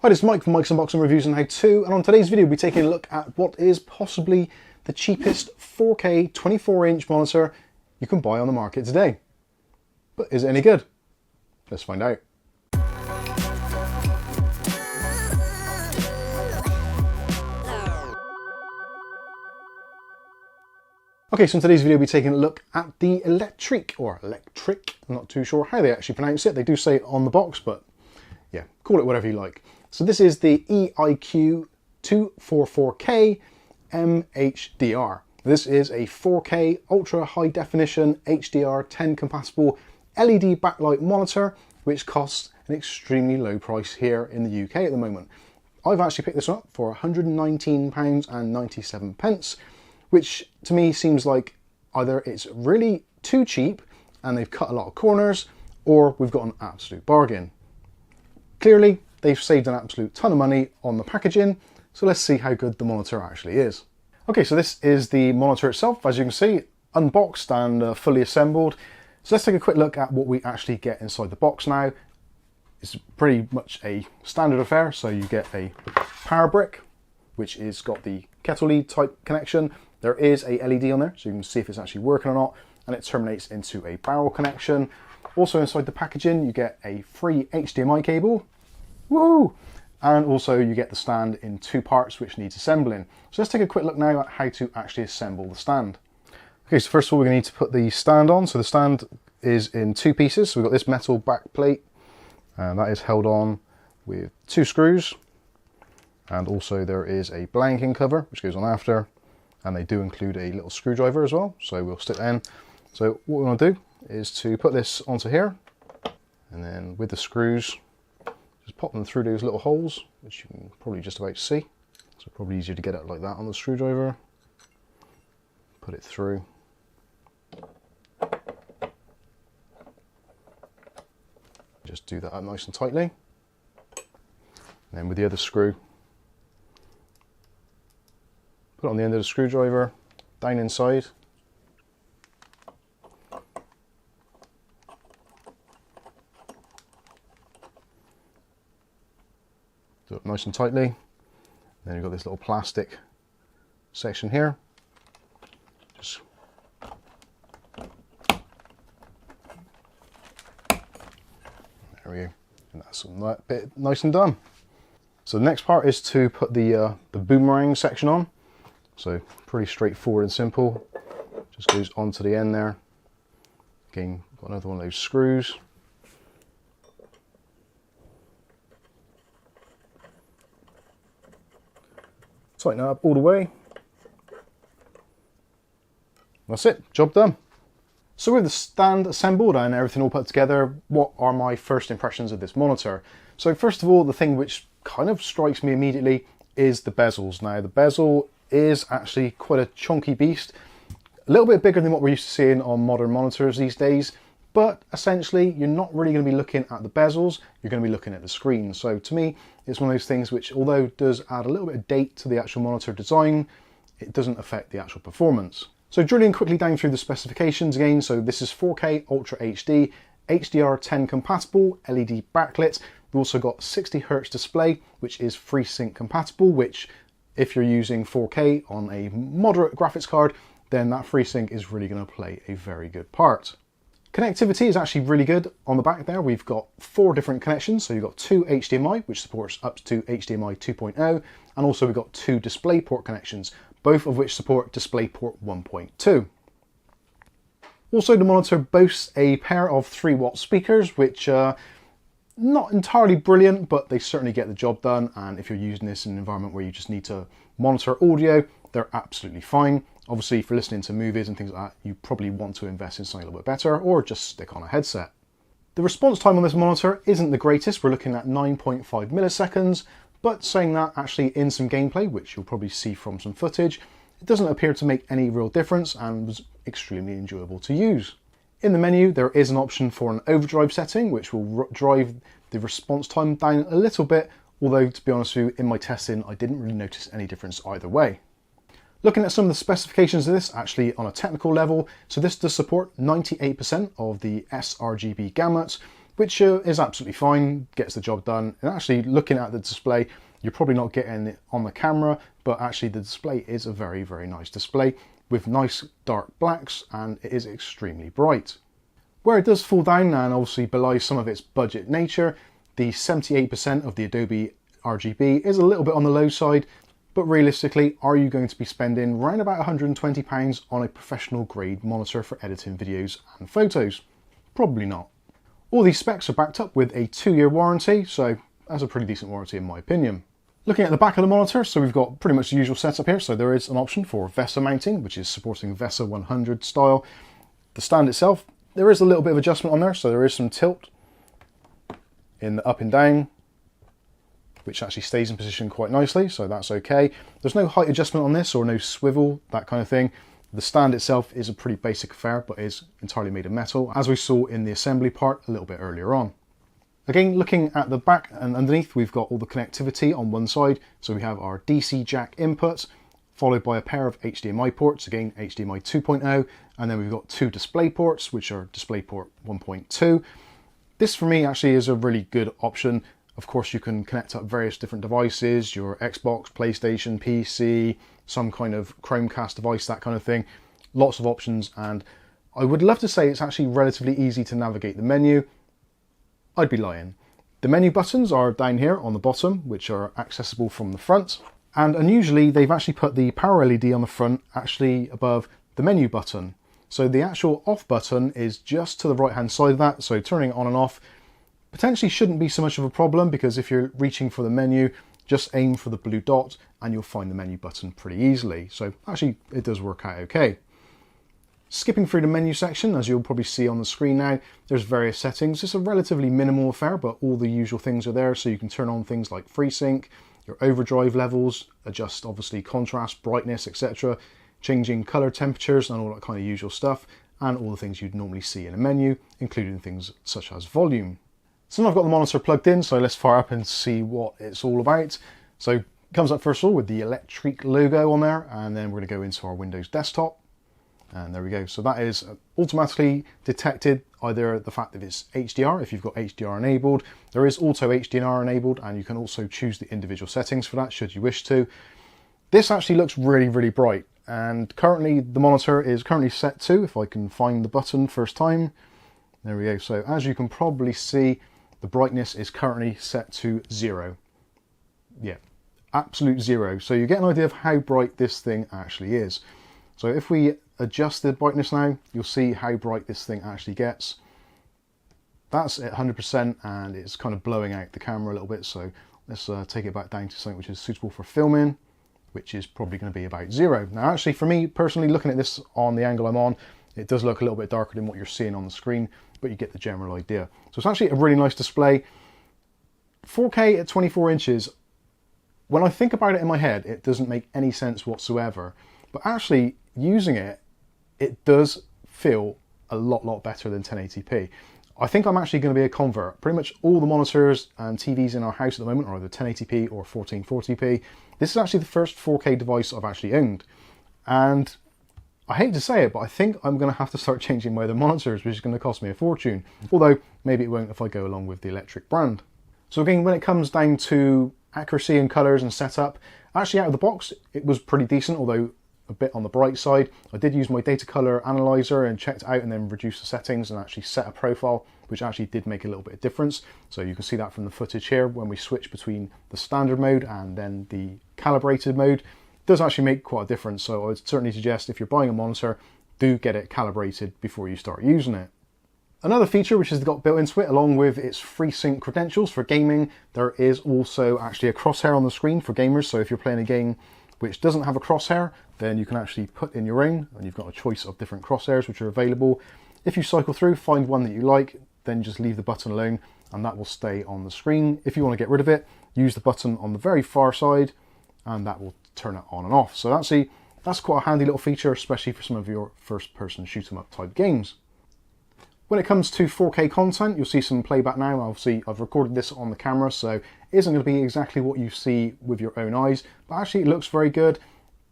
Hi, this is Mike from Mike's Unboxing Reviews and How To, and on today's video we'll be taking a look at what is possibly the cheapest 4K 24-inch monitor you can buy on the market today. But is it any good? Let's find out. Okay, so in today's video we'll be taking a look at the Electriq, I'm not too sure how they actually pronounce it. They do say it on the box, but yeah, call it whatever you like. So this is the EIQ 224KMHDR. This is a 4K ultra high definition HDR10 compatible LED backlight monitor, which costs an extremely low price here in the UK at the moment. I've actually picked this up for £119.97, which to me seems like either it's really too cheap and they've cut a lot of corners, or we've got an absolute bargain. Clearly, they've saved an absolute ton of money on the packaging, so let's see how good the monitor actually is. Okay, so this is the monitor itself, as you can see, unboxed and fully assembled. So let's take a quick look at what we actually get inside the box now. It's pretty much a standard affair, so you get a power brick, which is got the kettle lead type connection. There is a LED on there, so you can see if it's actually working or not, and it terminates into a barrel connection. Also inside the packaging, you get a free HDMI cable. Woo! And also you get the stand in two parts, which needs assembling. So let's take a quick look now at how to actually assemble the stand. Okay, so first of all, we're going to need to put the stand on. So the stand is in two pieces. So we've got this metal back plate, and that is held on with two screws. And also there is a blanking cover, which goes on after. And they do include a little screwdriver as well. So we'll stick that in. So what we want to do is to put this onto here, and then with the screws, just pop them through those little holes, which you can probably just about see. So probably easier to get it like that on the screwdriver. Put it through. Just do that up nice and tightly. And then with the other screw, put it on the end of the screwdriver, down inside. Do it nice and tightly. Then you've got this little plastic section here. Just there we go. And that's that bit nice and done. So the next part is to put the boomerang section on. So pretty straightforward and simple. Just goes onto the end there. Again, got another one of those screws. Tighten that up all the way. That's it, job done. So with the stand assembled and everything all put together, what are my first impressions of this monitor? So first of all, the thing which kind of strikes me immediately is the bezels. Now the bezel is actually quite a chunky beast, a little bit bigger than what we're used to seeing on modern monitors these days, but essentially you're not really going to be looking at the bezels, you're going to be looking at the screen. So to me, it's one of those things which, although does add a little bit of date to the actual monitor design, it doesn't affect the actual performance. So drilling quickly down through the specifications again, so this is 4K Ultra HD, HDR10 compatible, LED backlit. We've also got 60Hz display, which is FreeSync compatible, which if you're using 4K on a moderate graphics card, then that FreeSync is really going to play a very good part. Connectivity is actually really good. On the back there, we've got 4 different connections. So you've got 2 HDMI, which supports up to HDMI 2.0, and also we've got 2 DisplayPort connections, both of which support DisplayPort 1.2. Also, the monitor boasts a pair of 3-watt speakers, which are not entirely brilliant, but they certainly get the job done. And if you're using this in an environment where you just need to monitor audio, they're absolutely fine. Obviously, for listening to movies and things like that, you probably want to invest in something a little bit better, or just stick on a headset. The response time on this monitor isn't the greatest. We're looking at 9.5 milliseconds, but saying that, actually in some gameplay, which you'll probably see from some footage, it doesn't appear to make any real difference and was extremely enjoyable to use. In the menu, there is an option for an overdrive setting, which will drive the response time down a little bit, although to be honest with you, in my testing, I didn't really notice any difference either way. Looking at some of the specifications of this actually on a technical level, so this does support 98% of the sRGB gamuts, which is absolutely fine, gets the job done. And actually looking at the display, you're probably not getting it on the camera, but actually the display is a very, very nice display with nice dark blacks, and it is extremely bright. Where it does fall down and obviously belies some of its budget nature, the 78% of the Adobe RGB is a little bit on the low side, but realistically, are you going to be spending around about £120 on a professional grade monitor for editing videos and photos? Probably not. All these specs are backed up with a 2-year warranty, so that's a pretty decent warranty in my opinion. Looking at the back of the monitor, so we've got pretty much the usual setup here. So there is an option for VESA mounting, which is supporting VESA 100 style. The stand itself, there is a little bit of adjustment on there, so there is some tilt in the up and down, which actually stays in position quite nicely, so that's okay. There's no height adjustment on this or no swivel, that kind of thing. The stand itself is a pretty basic affair, but is entirely made of metal, as we saw in the assembly part a little bit earlier on. Again, looking at the back and underneath, we've got all the connectivity on one side. So we have our DC jack inputs, followed by a pair of HDMI ports, again, HDMI 2.0, and then we've got 2 display ports, which are DisplayPort 1.2. This for me actually is a really good option. Of course, you can connect up various different devices, your Xbox, PlayStation, PC, some kind of Chromecast device, that kind of thing. Lots of options, and I would love to say it's actually relatively easy to navigate the menu. I'd be lying. The menu buttons are down here on the bottom, which are accessible from the front. And unusually, they've actually put the power LED on the front actually above the menu button. So the actual off button is just to the right hand side of that. So turning it on and off potentially shouldn't be so much of a problem, because if you're reaching for the menu, just aim for the blue dot and you'll find the menu button pretty easily. So actually it does work out okay. Skipping through the menu section, as you'll probably see on the screen now, there's various settings. It's a relatively minimal affair, but all the usual things are there. So you can turn on things like FreeSync, your overdrive levels, adjust obviously contrast, brightness, etc., changing color temperatures and all that kind of usual stuff, and all the things you'd normally see in a menu, including things such as volume. So now I've got the monitor plugged in, so let's fire up and see what it's all about. So it comes up first of all with the Electriq logo on there, and then we're going to go into our Windows desktop. And there we go. So that is automatically detected either the fact that it's HDR, if you've got HDR enabled. There is auto HDR enabled, and you can also choose the individual settings for that should you wish to. This actually looks really, really bright, and currently the monitor is currently set to, if I can find the button first time, there we go. So as you can probably see, the brightness is currently set to 0. Yeah, absolute 0. So you get an idea of how bright this thing actually is. So if we adjust the brightness now, you'll see how bright this thing actually gets. That's at 100%, and it's kind of blowing out the camera a little bit. So let's take it back down to something which is suitable for filming, which is probably going to be about 0. Now actually for me personally, looking at this on the angle I'm on, it does look a little bit darker than what you're seeing on the screen, but you get the general idea. So it's actually a really nice display. 4K at 24 inches, when I think about it in my head, it doesn't make any sense whatsoever. But actually using it, it does feel a lot better than 1080p. I think I'm actually going to be a convert. Pretty much all the monitors and TVs in our house at the moment are either 1080p or 1440p. This is actually the first 4K device I've actually owned. And I hate to say it, but I think I'm going to have to start changing my other monitors, which is going to cost me a fortune. Although maybe it won't if I go along with the Electriq brand. So again, when it comes down to accuracy and colors and setup, actually out of the box, it was pretty decent, although a bit on the bright side. I did use my data color analyzer and checked out and then reduced the settings and actually set a profile, which actually did make a little bit of difference. So you can see that from the footage here when we switch between the standard mode and then the calibrated mode. It does actually make quite a difference. So I would certainly suggest if you're buying a monitor, do get it calibrated before you start using it. Another feature which has got built into it, along with its FreeSync credentials for gaming, there is also actually a crosshair on the screen for gamers. So if you're playing a game which doesn't have a crosshair, then you can actually put in your own, and you've got a choice of different crosshairs which are available. If you cycle through, find one that you like, then just leave the button alone and that will stay on the screen. If you want to get rid of it, use the button on the very far side and that will turn it on and off. So actually, that's quite a handy little feature, especially for some of your first-person shoot-'em-up type games. When it comes to 4K content, you'll see some playback now. Obviously, I've recorded this on the camera, so it isn't going to be exactly what you see with your own eyes, but actually it looks very good.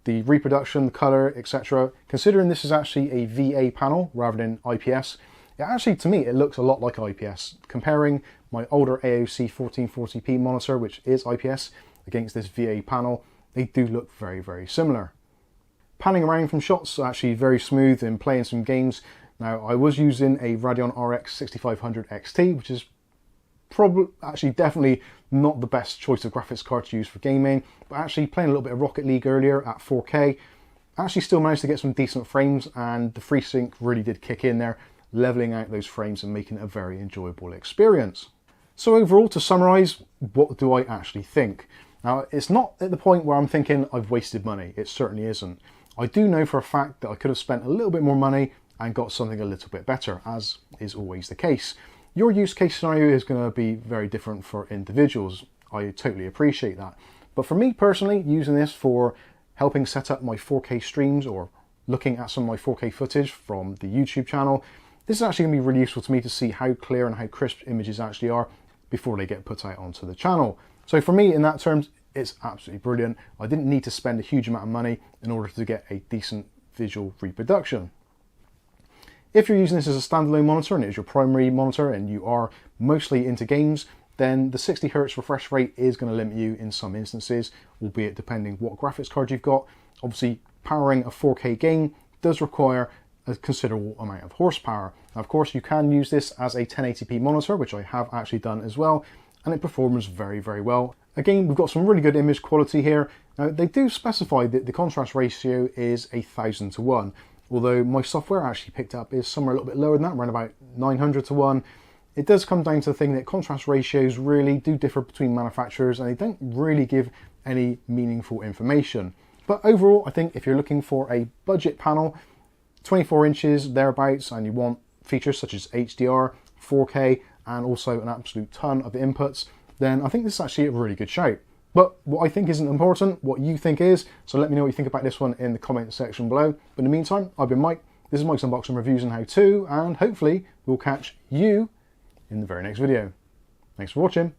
The reproduction, the color, etc. Considering this is actually a VA panel rather than IPS, Actually, to me, it looks a lot like IPS. Comparing my older AOC 1440p monitor, which is IPS, against this VA panel, they do look very, very similar. Panning around from shots are actually very smooth in playing some games. Now, I was using a Radeon RX 6500 XT, which is definitely not the best choice of graphics card to use for gaming, but actually playing a little bit of Rocket League earlier at 4K, I actually still managed to get some decent frames, and the FreeSync really did kick in there, leveling out those frames and making it a very enjoyable experience. So overall, to summarize, what do I actually think? Now, it's not at the point where I'm thinking I've wasted money. It certainly isn't. I do know for a fact that I could have spent a little bit more money and got something a little bit better, as is always the case. Your use case scenario is going to be very different for individuals. I totally appreciate that. But for me personally, using this for helping set up my 4K streams or looking at some of my 4K footage from the YouTube channel, this is actually going to be really useful to me to see how clear and how crisp images actually are before they get put out onto the channel. So for me, in that terms, it's absolutely brilliant. I didn't need to spend a huge amount of money in order to get a decent visual reproduction. If you're using this as a standalone monitor and it is your primary monitor and you are mostly into games, then the 60 Hz refresh rate is going to limit you in some instances, albeit depending what graphics card you've got. Obviously, powering a 4K game does require a considerable amount of horsepower. Now, of course, you can use this as a 1080p monitor, which I have actually done as well, and it performs very, very well. Again, we've got some really good image quality here. Now, they do specify that the contrast ratio is 1000:1, although my software actually picked up is somewhere a little bit lower than that, around about 900:1. It does come down to the thing that contrast ratios really do differ between manufacturers, and they don't really give any meaningful information. But overall, I think if you're looking for a budget panel, 24 inches thereabouts, and you want features such as HDR, 4K, and also an absolute ton of inputs, then I think this is actually a really good shout. But what I think isn't important, what you think is, so let me know what you think about this one in the comment section below. But in the meantime, I've been Mike, this is Mike's Unboxing Reviews and How To, and hopefully we'll catch you in the very next video. Thanks for watching.